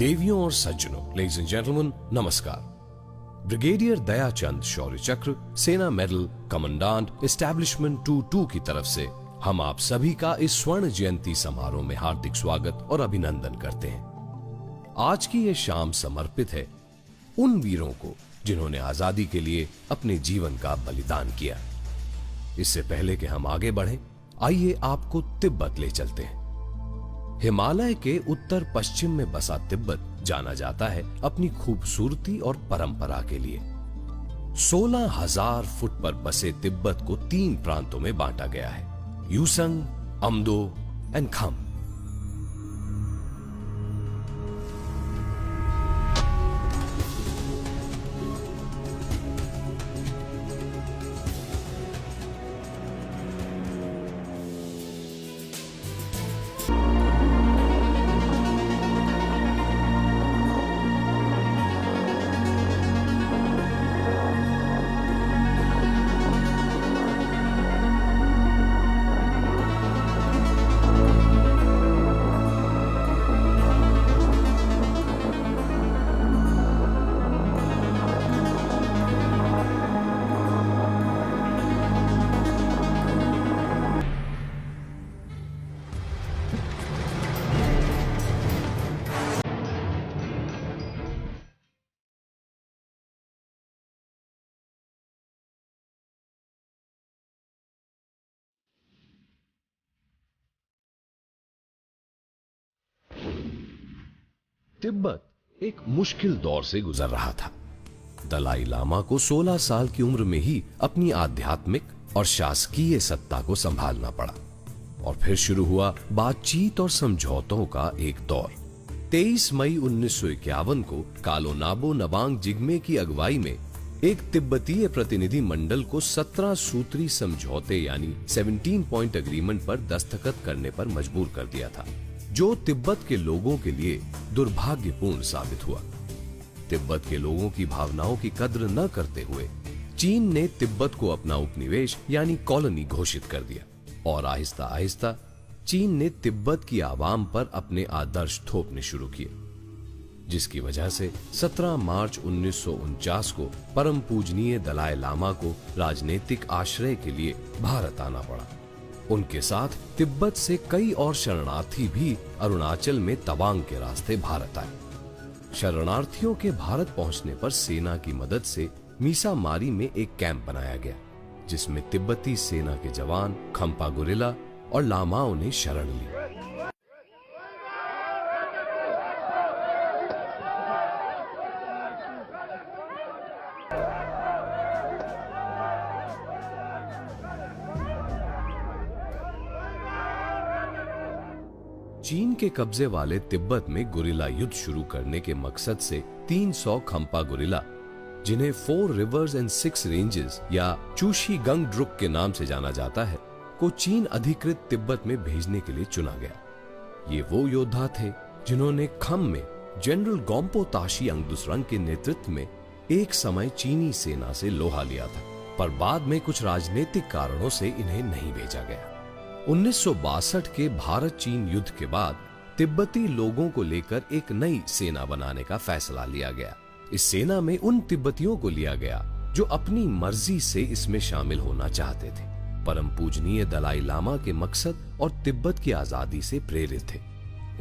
देवियों और सज्जनों, लेडीज एंड जेंटलमैन, नमस्कार। ब्रिगेडियर दयाचंद शौर्य चक्र, सेना मेडल, कमांडेंट, एस्टैब्लिशमेंट 22 की तरफ से हम आप सभी का इस स्वर्ण जयंती समारोह में हार्दिक स्वागत और अभिनंदन करते हैं। आज की ये शाम समर्पित है उन वीरों को जिन्होंने आजादी के लिए अपने जीवन का बलिदान किया। इससे पहले कि हम आगे बढ़ें, आइए आपको तिब्बत ले चलते हैं। हिमालय के उत्तर पश्चिम में बसा तिब्बत जाना जाता है अपनी खूबसूरती और परंपरा के लिए। 16,000 फुट पर बसे तिब्बत को 3 प्रांतों में बांटा गया है, यूसंग, अम्दो एंड खम। तिब्बत एक मुश्किल दौर से गुजर रहा था। दलाई लामा को 16 साल की उम्र में ही अपनी आध्यात्मिक और शासकीय सत्ता को संभालना पड़ा और फिर शुरू हुआ बातचीत और समझौतों का एक दौर। 23 मई 1951 को कालो नाबो नवांग जिग्मे की अगुवाई में एक तिब्बतीय प्रतिनिधि मंडल को 17 सूत्री समझौते यानी 17 पॉइंट एग्रीमेंट पर दस्तखत करने पर मजबूर कर दिया था, जो तिब्बत के लोगों के लिए दुर्भाग्यपूर्ण साबित हुआ। तिब्बत के लोगों की भावनाओं की कद्र न करते हुए चीन ने तिब्बत को अपना उपनिवेश यानी कॉलोनी घोषित कर दिया और आहिस्ता आहिस्ता चीन ने तिब्बत की आवाम पर अपने आदर्श थोपने शुरू किए, जिसकी वजह से 17 मार्च 1949 को परम पूजनीय दलाई लामा को राजनीतिक आश्रय के लिए भारत आना पड़ा। उनके साथ तिब्बत से कई और शरणार्थी भी अरुणाचल में तवांग के रास्ते भारत आए। शरणार्थियों के भारत पहुंचने पर सेना की मदद से मीसा मारी में एक कैंप बनाया गया, जिसमें तिब्बती सेना के जवान, खम्पा गुरिल्ला और लामाओं ने शरण ली। चीन के कब्जे वाले तिब्बत में गुरिल्ला युद्ध शुरू करने के मकसद से 300 खम्पा गुरिल्ला, जिन्हें 4 रिवर्स एंड 6 रेंजेस या चूशी गंगड्रुक के नाम से जाना जाता है, को चीन अधिकृत तिब्बत में भेजने के लिए चुना गया। ये वो योद्धा थे जिन्होंने खम में जनरल गोम्पो ताशी अंगदुसरंग के नेतृत्व में एक समय चीनी सेना से लोहा लिया था, पर बाद में कुछ राजनीतिक कारणों से इन्हें नहीं भेजा गया। 1962 के भारत चीन युद्ध के बाद तिब्बती लोगों को लेकर एक नई सेना बनाने का फैसला लिया गया। इस सेना में उन तिब्बतियों को लिया गया जो अपनी मर्जी से इसमें शामिल होना चाहते थे, परम पूजनीय दलाई लामा के मकसद और तिब्बत की आजादी से प्रेरित थे।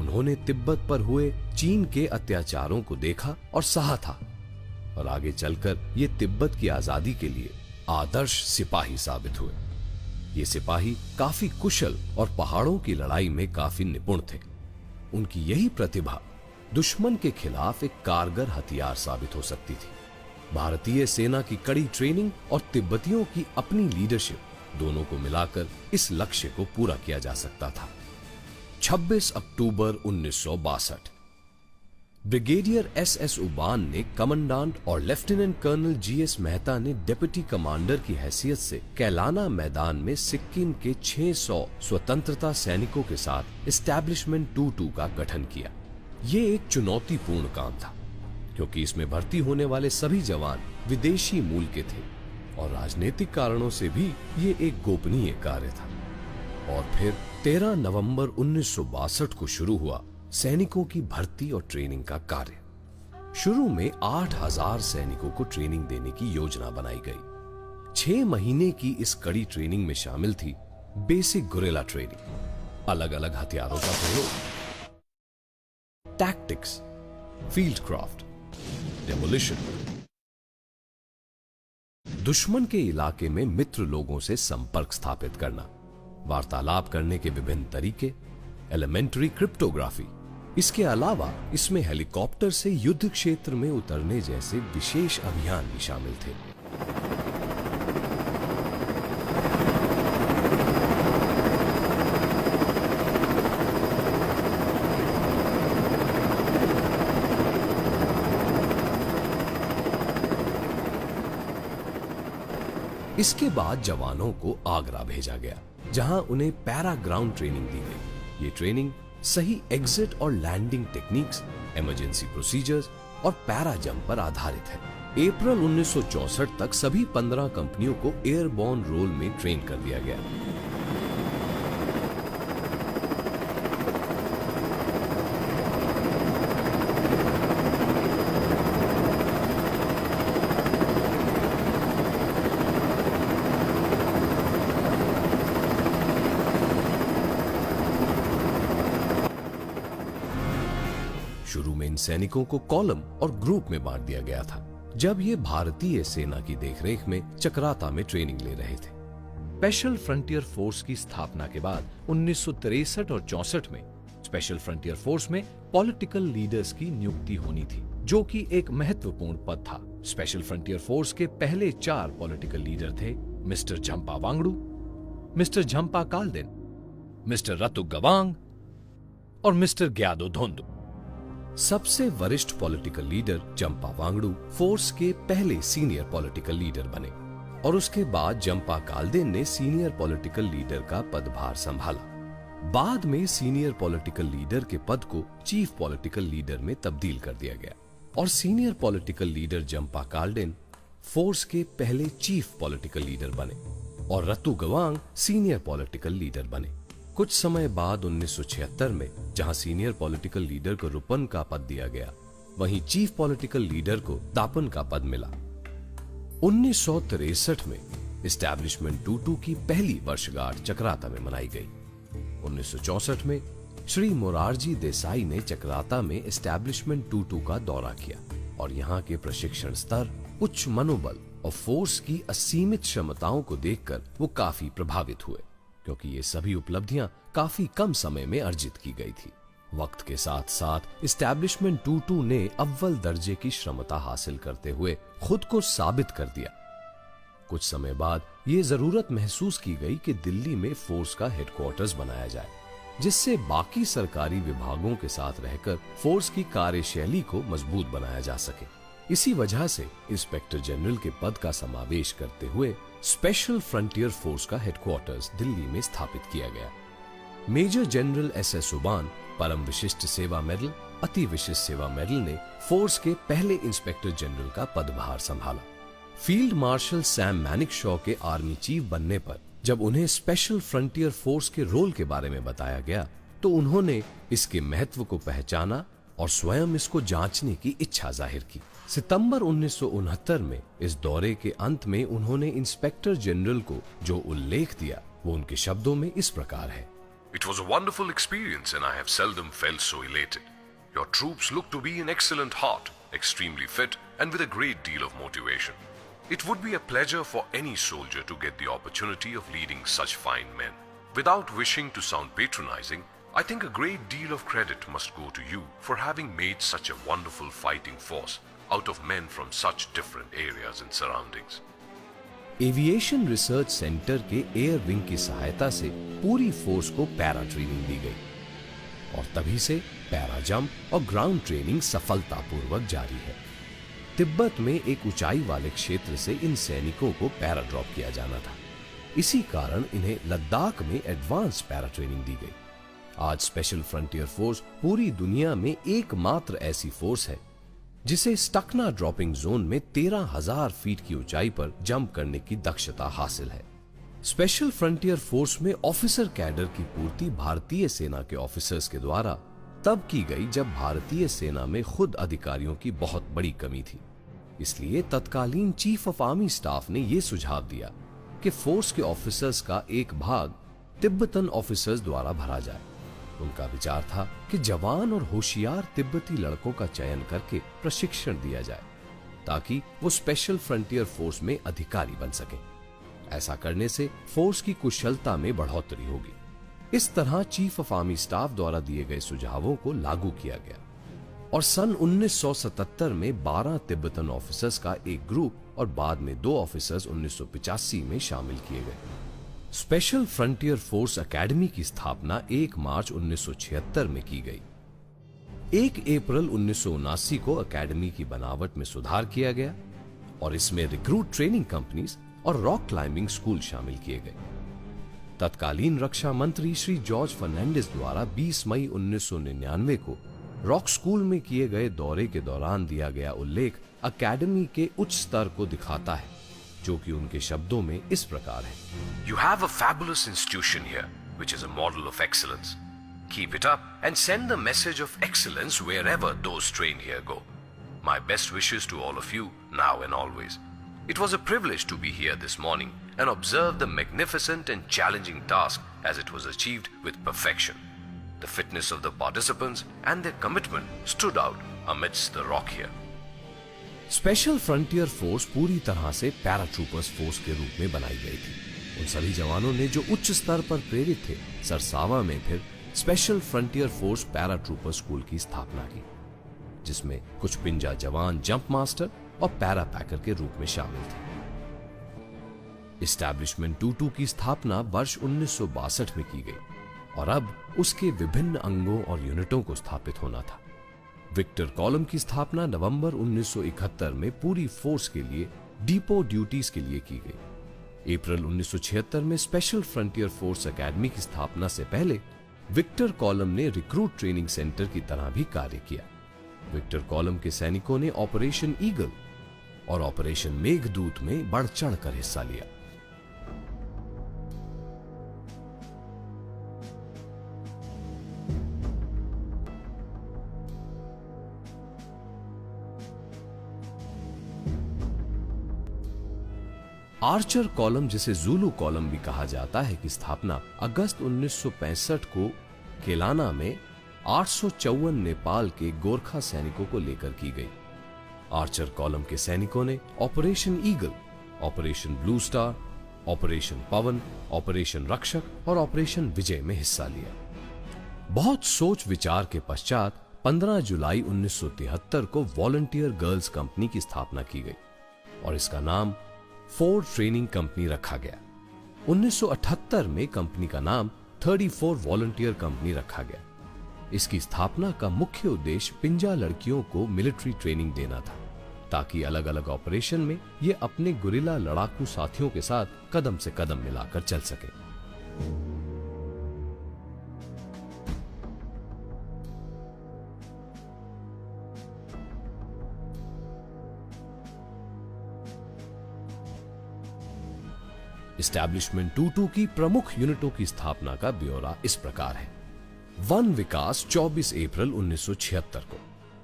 उन्होंने तिब्बत पर हुए चीन के अत्याचारों को देखा और सहा था और आगे चलकर ये तिब्बत की आजादी के लिए आदर्श सिपाही साबित हुए। ये सिपाही काफी कुशल और पहाड़ों की लड़ाई में काफी निपुण थे। उनकी यही प्रतिभा दुश्मन के खिलाफ एक कारगर हथियार साबित हो सकती थी। भारतीय सेना की कड़ी ट्रेनिंग और तिब्बतियों की अपनी लीडरशिप, दोनों को मिलाकर इस लक्ष्य को पूरा किया जा सकता था। 26 अक्टूबर 1962 ब्रिगेडियर एस उबान ने कमांडेंट और लेफ्टिनेंट कर्नल GS मेहता ने डिप्टी कमांडर की हैसियत से कैलाना मैदान में सिक्किम के 600 स्वतंत्रता सैनिकों के साथ एस्टैब्लिशमेंट 22 का गठन किया। ये एक चुनौतीपूर्ण काम था, क्योंकि इसमें भर्ती होने वाले सभी जवान विदेशी मूल के थे और राजनीतिक कारणों से भी ये एक गोपनीय कार्य था। और फिर 13 नवंबर 1962 को शुरू हुआ सैनिकों की भर्ती और ट्रेनिंग का कार्य। शुरू में 8,000 सैनिकों को ट्रेनिंग देने की योजना बनाई गई। 6 महीने की इस कड़ी ट्रेनिंग में शामिल थी बेसिक गुरिल्ला ट्रेनिंग, अलग अलग हथियारों का प्रयोग, टैक्टिक्स, फील्ड क्राफ्ट, डेमोलिशन, दुश्मन के इलाके में मित्र लोगों से संपर्क स्थापित करना, वार्तालाप करने के विभिन्न तरीके, एलिमेंट्री क्रिप्टोग्राफी। इसके अलावा इसमें हेलीकॉप्टर से युद्ध क्षेत्र में उतरने जैसे विशेष अभियान भी शामिल थे। इसके बाद जवानों को आगरा भेजा गया, जहां उन्हें पैरा ग्राउंड ट्रेनिंग दी गई। ये ट्रेनिंग सही एग्जिट और लैंडिंग टेक्निक्स, इमरजेंसी प्रोसीजर्स और पैरा जंप पर आधारित है। अप्रैल 1964 तक सभी 15 कंपनियों को एयरबॉर्न रोल में ट्रेन कर दिया गया। शुरू में इन सैनिकों को कॉलम और ग्रुप में बांट दिया गया था, जब ये भारतीय सेना की देखरेख में चक्राता में ट्रेनिंग ले रहे थे। स्पेशल फ्रंटियर फोर्स की स्थापना के बाद 1963 और 64 में स्पेशल फ्रंटियर फोर्स में पॉलिटिकल लीडर्स की नियुक्ति होनी थी, जो कि एक महत्वपूर्ण पद था। स्पेशल फ्रंटियर फोर्स के पहले 4 पॉलिटिकल लीडर थे मिस्टर झंपा वांगडू, मिस्टर झंपा कालदेन, मिस्टर रतु गवांग और मिस्टर ग्यादो धोंदू। सबसे वरिष्ठ पॉलिटिकल लीडर झंपा वांगडू फोर्स के पहले सीनियर पॉलिटिकल लीडर बने और उसके बाद झंपा कालदेन ने सीनियर पॉलिटिकल लीडर का पदभार संभाला। बाद में सीनियर पॉलिटिकल लीडर के पद को चीफ पॉलिटिकल लीडर में तब्दील कर दिया गया और सीनियर पॉलिटिकल लीडर झंपा कालदेन फोर्स के पहले चीफ पॉलिटिकल लीडर बने और रतु गवांग सीनियर पॉलिटिकल लीडर बने। कुछ समय बाद 1976 में जहां सीनियर पॉलिटिकल लीडर को रुपन का पद दिया गया, वहीं चीफ पॉलिटिकल लीडर को दापन का पद मिला। 1963 में एस्टैब्लिशमेंट 22 की पहली वर्षगांठ चक्राता में मनाई गई। 1964 में श्री मोरारजी देसाई ने चक्राता में एस्टैब्लिशमेंट 22 का दौरा किया और यहाँ के प्रशिक्षण स्तर, उच्च मनोबल और फोर्स की असीमित क्षमताओं को देखकर वो काफी प्रभावित हुए, क्योंकि ये सभी उपलब्धियां काफी कम समय में अर्जित की गई थी। वक्त के साथ साथ एस्टैब्लिशमेंट 22 ने अव्वल दर्जे की क्षमता हासिल करते हुए खुद को साबित कर दिया। कुछ समय बाद ये जरूरत महसूस की गई कि दिल्ली में फोर्स का हेडक्वार्टर्स बनाया जाए, जिससे बाकी सरकारी विभागों के साथ रहकर फोर्स की कार्यशैली को मजबूत बनाया जा सके। इसी वजह से इंस्पेक्टर जनरल के पद का समावेश करते हुए स्पेशल फ्रंटियर फोर्स का हेडक्वार्टर्स दिल्ली में स्थापित किया गया। मेजर जनरल SS सुबान परम विशिष्ट सेवा मेडल, अति विशिष्ट सेवा मेडल ने फोर्स के पहले इंस्पेक्टर जनरल का पदभार संभाला। फील्ड मार्शल सैम मैनिकशॉ के आर्मी चीफ बनने पर जब उन्हें स्पेशल फ्रंटियर फोर्स के रोल के बारे में बताया गया, तो उन्होंने इसके महत्व को पहचाना और स्वयं इसको जांचने की इच्छा जाहिर की। सितंबर 1969 में इस दौरे के अंत में उन्होंने इंस्पेक्टर जनरल को जो उल्लेख दिया, वो उनके शब्दों में इस प्रकार है। It was a wonderful experience and I have seldom felt so elated. Your troops look to be in excellent heart, extremely fit and with a great deal of motivation. It would be a pleasure for any soldier to get the opportunity of leading such fine men. Without wishing to sound patronizing, I think a great deal of credit must go to you for having made such a wonderful fighting force out of men from such different areas and surroundings. Aviation research centre के air wing की सहायता से पूरी force को para training दी गई और तभी से पैरा जंप और ग्राउंड ट्रेनिंग सफलतापूर्वक जारी है। तिब्बत में एक ऊंचाई वाले क्षेत्र से इन सैनिकों को पैरा ड्रॉप किया जाना था। इसी कारण इन्हें लद्दाख में एडवांस पैरा ट्रेनिंग दी गई। आज स्पेशल फ्रंटियर फोर्स पूरी दुनिया में एकमात्र ऐसी फोर्स है जिसे स्टकना ड्रॉपिंग जोन में 13,000 फीट की ऊंचाई पर जंप करने की दक्षता हासिल है। स्पेशल फ्रंटियर फोर्स में ऑफिसर कैडर की पूर्ति भारतीय सेना के ऑफिसर्स के द्वारा तब की गई जब भारतीय सेना में खुद अधिकारियों की बहुत बड़ी कमी थी। इसलिए तत्कालीन चीफ ऑफ आर्मी स्टाफ ने यह सुझाव दिया कि फोर्स के ऑफिसर्स का एक भाग तिब्बतन ऑफिसर्स द्वारा भरा जाए। उनका विचार था कि जवान और होशियार तिब्बती लड़कों का चयन करके प्रशिक्षण दिया जाए ताकि वो स्पेशल फ्रंटियर फोर्स में अधिकारी बन सके। ऐसा करने से फोर्स की कुशलता में बढ़ोतरी होगी। इस तरह चीफ ऑफ आर्मी स्टाफ द्वारा दिए गए सुझावों को लागू किया गया और सन 1977 में 12 तिब्बतन ऑफिसर्स का एक ग्रुप और बाद में 2 ऑफिसर्स 1985 में शामिल किए गए। स्पेशल फ्रंटियर फोर्स एकेडमी की स्थापना 1 मार्च 1976 में की गई। 1 अप्रैल 1979 को एकेडमी की बनावट में सुधार किया गया और इसमें रिक्रूट ट्रेनिंग कंपनीज और रॉक क्लाइंबिंग स्कूल शामिल किए गए। तत्कालीन रक्षा मंत्री श्री जॉर्ज फर्नांडिस द्वारा 20 मई 1999 को रॉक स्कूल में किए गए दौरे के दौरान दिया गया उल्लेख एकेडमी के उच्च स्तर को दिखाता है, जो कि उनके शब्दों में इस प्रकार है। You have a fabulous institution here, which is a model of excellence. Keep it up and send the message of excellence wherever those trained here go. My best wishes to all of you, now and always. It was a privilege to be here this morning and observe the magnificent and challenging task as it was achieved with perfection. The fitness of the participants and their commitment stood out amidst the rock here. Special frontier force पूरी तरह से paratroopers force के रूप में बनाई गई थी। उन सभी जवानों ने जो उच्च स्तर पर प्रेरित थे, सरसावा में फिर special frontier force paratrooper school की स्थापना की, जिसमें कुछ पिंजा जवान जंप मास्टर और पैरा पैकर के रूप में शामिल थे। इस्टेब्लिशमेंट 22 की स्थापना वर्ष 1962 में की गई और अब उसके विभिन्न अंगों और यूनिटों को स्थापित होना था। विक्टर कॉलम की स्थापना नवंबर 1971 में पूरी फोर्स के लिए डिपो ड्यूटीज के लिए की गई। अप्रैल 1976 में स्पेशल फ्रंटियर फोर्स एकेडमी की स्थापना से पहले विक्टर कॉलम ने रिक्रूट ट्रेनिंग सेंटर की तरह भी कार्य किया। विक्टर कॉलम के सैनिकों ने ऑपरेशन ईगल और ऑपरेशन मेघदूत में बढ़ चढ़कर हिस्सा लिया। आर्चर कॉलम, जिसे ज़ुलू कॉलम भी कहा जाता है, की स्थापना अगस्त 1965 को केलाना में 854 नेपाल के गोरखा सैनिकों को लेकर की गई। आर्चर कॉलम के सैनिकों ने operation eagle, operation blue star, operation Pawan, operation Rakshak और ऑपरेशन विजय में हिस्सा लिया। बहुत सोच विचार के पश्चात 15 जुलाई 1973 को वॉलंटियर गर्ल्स कंपनी की स्थापना की गई और इसका नाम फोर्ड ट्रेनिंग कंपनी रखा गया। 1978 में कंपनी का नाम 34 वॉलंटियर कंपनी रखा गया। इसकी स्थापना का मुख्य उद्देश्य पिंजा लड़कियों को मिलिट्री ट्रेनिंग देना था, ताकि अलग अलग ऑपरेशन में ये अपने गुरिल्ला लड़ाकू साथियों के साथ कदम से कदम मिलाकर चल सके। इस्टेब्लिशमेंट 22 की प्रमुख यूनिटों की स्थापना का ब्यौरा इस प्रकार है। 1 विकास 24 अप्रैल 1976 को,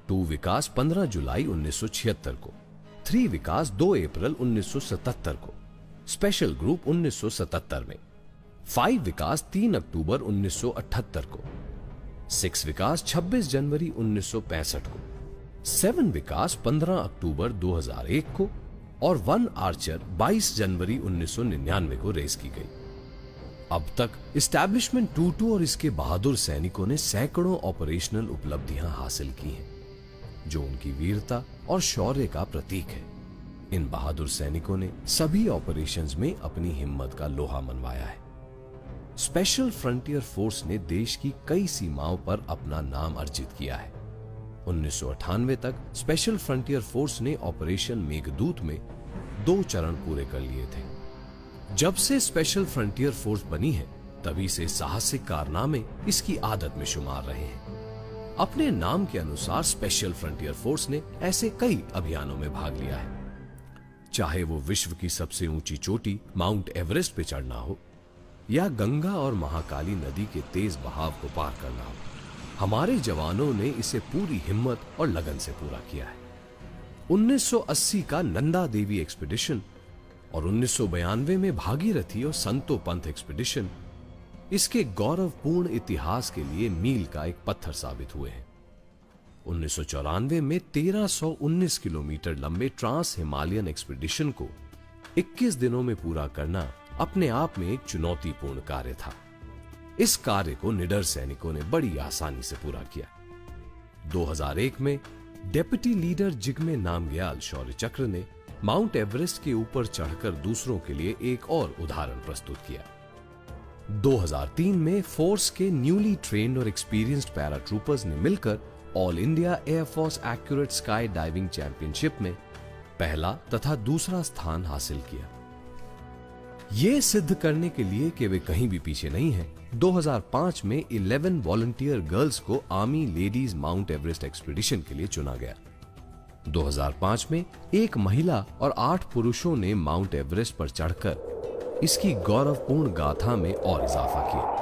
2 विकास 15 जुलाई 1976 को, 3 विकास 2 अप्रैल 1977 को, स्पेशल ग्रुप 1977 में, 5 विकास 3 अक्टूबर 1978 को, 6 विकास 26 जनवरी 1965 को, 7 विकास 15 अक्टूबर 2001 को और 1 आर्चर 22 जनवरी 1999 को रेस की गई। अब तक इस्टेब्लिशमेंट 22 और इसके बहादुर सैनिकों ने सैकड़ों ऑपरेशनल उपलब्धियां हासिल की हैं, जो उनकी वीरता और शौर्य का प्रतीक है। इन बहादुर सैनिकों ने सभी ऑपरेशंस में अपनी हिम्मत का लोहा मनवाया है। स्पेशल फ्रंटियर फोर्स ने देश की कई सीमाओं पर अपना नाम अर्जित किया है। 1998 तक स्पेशल फ्रंटियर फोर्स ने ऑपरेशन मेघदूत में 2 चरण पूरे कर लिए थे। जब से स्पेशल फ्रंटियर फोर्स बनी है, तभी से साहसिक कारनामे इसकी आदत में शुमार रहे हैं। अपने नाम के अनुसार स्पेशल फ्रंटियर फोर्स ने ऐसे कई अभियानों में भाग लिया है, चाहे वो विश्व की सबसे ऊंची चोटी माउंट एवरेस्ट पे चढ़ना हो या गंगा और महाकाली नदी के तेज बहाव को पार करना हो। हमारे जवानों ने इसे पूरी हिम्मत और लगन से पूरा किया है। 1980 का नंदा देवी एक्सपीडिशन और 1992 में भागीरथी और संतो पंथ एक्सपीडिशन इसके गौरवपूर्ण इतिहास के लिए मील का एक पत्थर साबित हुए हैं। 1994 में 1319 किलोमीटर लंबे ट्रांस हिमालयन एक्सपीडिशन को 21 दिनों में पूरा करना अपने आप में एक चुनौतीपूर्ण कार्य था। इस कार्य को निडर सैनिकों ने बड़ी आसानी से पूरा किया। 2001 में डेप्यूटी लीडर जिग्मे नामग्याल शौर्य चक्र ने माउंट एवरेस्ट के ऊपर चढ़कर दूसरों के लिए एक और उदाहरण प्रस्तुत किया। 2003 में फोर्स के न्यूली ट्रेन्ड और एक्सपीरियंस्ड पैराट्रूपर्स ने मिलकर all India air force accurate sky diving championship में पहला तथा दूसरा स्थान हासिल किया। यह सिद्ध करने के लिए कि वे कहीं भी पीछे नहीं हैं, 2005 में 11 वॉलंटियर गर्ल्स को army ladies mount Everest expedition के लिए चुना गया। 2005 में एक महिला और 8 पुरुषों ने माउंट एवरेस्ट पर चढ़कर इसकी गौरवपूर्ण गाथा में और इजाफा किया।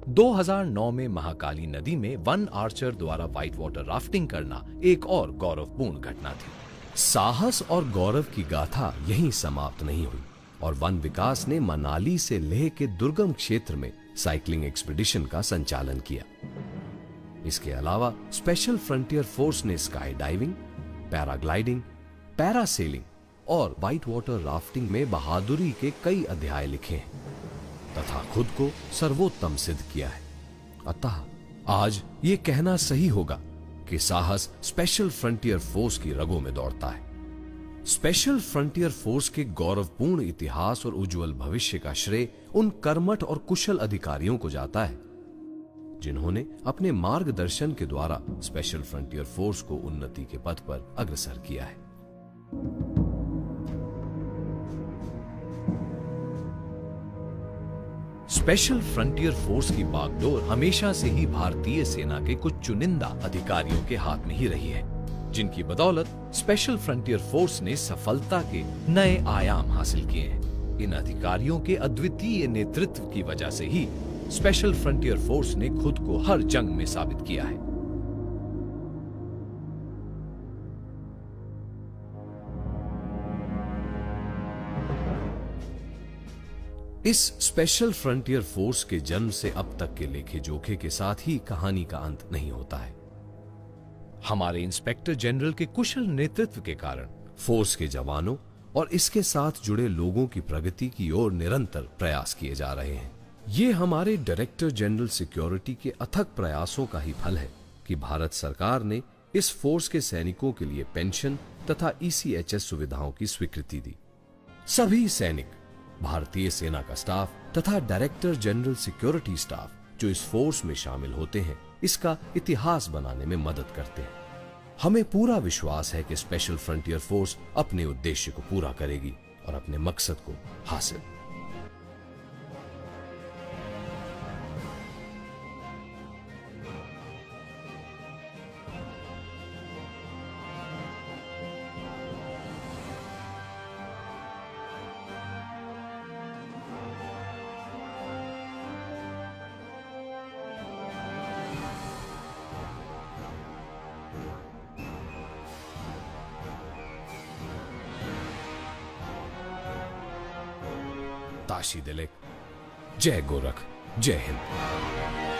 दो 2009 में महाकाली नदी में वन आर्चर द्वारा व्हाइट वाटर राफ्टिंग करना एक और गौरवपूर्ण घटना थी। साहस और गौरव की गाथा यहीं समाप्त नहीं हुई और वन विकास ने मनाली से लेह के दुर्गम क्षेत्र में साइकिलिंग एक्सपीडिशन का संचालन किया। इसके अलावा स्पेशल फ्रंटियर फोर्स ने स्काई डाइविंग, पैराग्लाइडिंग, पैरासेलिंग और व्हाइट वाटर राफ्टिंग में बहादुरी के कई अध्याय लिखे हैं तथा खुद को सर्वोत्तम सिद्ध किया है। अतः आज ये कहना सही होगा कि साहस स्पेशल फ्रंटियर फोर्स की रगों में दौड़ता है। स्पेशल फ्रंटियर फोर्स के गौरवपूर्ण इतिहास और उज्जवल भविष्य का श्रेय उन कर्मठ और कुशल अधिकारियों को जाता है जिन्होंने अपने मार्गदर्शन के द्वारा स्पेशल फ्रंटियर फोर्स को उन्नति के पथ पर अग्रसर किया है। स्पेशल फ्रंटियर फोर्स की बागडोर हमेशा से ही भारतीय सेना के कुछ चुनिंदा अधिकारियों के हाथ में ही रही है, जिनकी बदौलत स्पेशल फ्रंटियर फोर्स ने सफलता के नए आयाम हासिल किए हैं। इन अधिकारियों के अद्वितीय नेतृत्व की वजह से ही स्पेशल फ्रंटियर फोर्स ने खुद को हर जंग में साबित किया है। इस स्पेशल फ्रंटियर फोर्स के जन्म से अब तक के लेखे जोखे के साथ ही कहानी का अंत नहीं होता है। हमारे इंस्पेक्टर जनरल के कुशल नेतृत्व के कारण फोर्स के जवानों और इसके साथ जुड़े लोगों की प्रगति की ओर निरंतर प्रयास किए जा रहे हैं। ये हमारे डायरेक्टर जनरल सिक्योरिटी के अथक प्रयासों का ही फल है कि भारत सरकार ने इस फोर्स के सैनिकों के लिए पेंशन तथा ECHS सुविधाओं की स्वीकृति दी। सभी सैनिक, भारतीय सेना का स्टाफ तथा डायरेक्टर जनरल सिक्योरिटी स्टाफ जो इस फोर्स में शामिल होते हैं, इसका इतिहास बनाने में मदद करते हैं। हमें पूरा विश्वास है कि स्पेशल फ्रंटियर फोर्स अपने उद्देश्य को पूरा करेगी और अपने मकसद को हासिल। ताशी दिलिक, जय गोरख, जय हिंद।